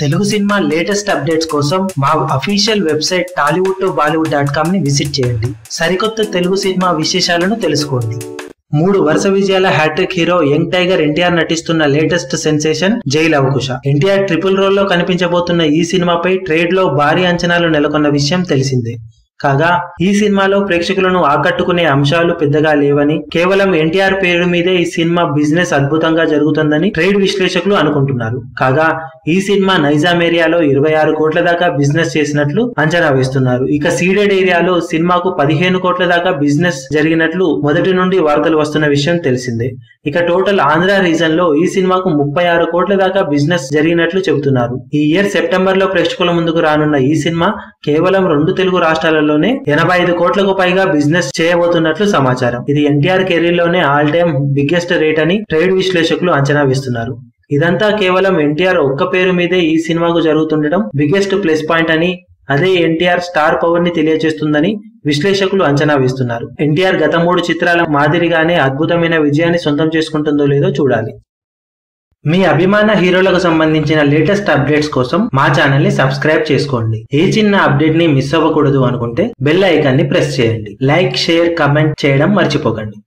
Telugu cinema latest updates కోసం మా official website tollywood2bollywood.com ని విజిట్ చేయండి. సరికొత్త తెలుగు సినిమా విశేషాలను తెలుసుకోండి. 3 వరుస విజయాల hat trick hero young tiger NTR నటిస్తున్న లేటెస్ట్ సెన్సేషన్ జై లవకుశ. ఎన్టీఆర్ ట్రిపుల్ రోల్ లో కనిపించబోతున్న ఈ సినిమాపై ట్రేడ్ లో భారీ అంచనాలు నెలకొన్న విషయం తెలిసిందే. కాగా ఈ సినిమాలో ప్రేక్షకులను ఆకట్టుకునే అంశాలు పెద్దగా లేవని, కేవలం ఎన్టీఆర్ పేరు మీదే ఈ సినిమా బిజినెస్ అద్భుతంగా జరుగుతుందని ట్రేడ్ విశ్లేషకులు అనుకుంటున్నారు. కాగా ఈ సినిమా నైజాం ఏరియాలో 26 కోట్ల దాకా బిజినెస్ చేసినట్లు అంచనా వేస్తున్నారు. ఇక సీడెడ్ ఏరియాలో సినిమాకు 15 కోట్ల దాకా బిజినెస్ జరిగినట్లు మొదటి నుండి వార్తలు వస్తున్న విషయం తెలిసిందే. ఇక టోటల్ ఆంధ్ర రీజన్ లో ఈ సినిమాకు 36 కోట్ల దాకా బిజినెస్ జరిగినట్లు చెబుతున్నారు. ఈ ఇయర్ సెప్టెంబర్ లో ప్రేక్షకుల ముందుకు రానున్న ఈ సినిమా కేవలం 2 తెలుగు రాష్ట్రాలలో 85 కోట్లకు పైగా బిజినెస్ చేయబోతున్నట్లు సమాచారం. ఇది ఎన్టీఆర్ కెరీర్ లోనే ఆల్ టైమ్ బిగ్గెస్ట్ రేట్ అని ట్రేడ్ విశ్లేషకులు అంచనా వేస్తున్నారు. ఇదంతా కేవలం ఎన్టీఆర్ ఒక్క పేరు మీదే ఈ సినిమాకు జరుగుతుండటం బిగ్గెస్ట్ ప్లస్ పాయింట్ అని, అదే ఎన్టీఆర్ స్టార్ పవర్ ని తెలియజేస్తుందని విశ్లేషకులు అంచనా వేస్తున్నారు. ఎన్టీఆర్ గత 3 చిత్రాల మాదిరిగానే అద్భుతమైన విజయాన్ని సొంతం చేసుకుంటుందో లేదో చూడాలి. మీ అభిమాన హీరోలకు సంబంధించిన లేటెస్ట్ అప్డేట్స్ కోసం మా ఛానల్ ని సబ్స్క్రైబ్ చేసుకోండి. ఏ చిన్న అప్డేట్ ని మిస్ అవ్వకూడదు అనుకుంటే బెల్ ఐకాన్ ని ప్రెస్ చేయండి. లైక్, షేర్, కమెంట్ చేయడం మర్చిపోకండి.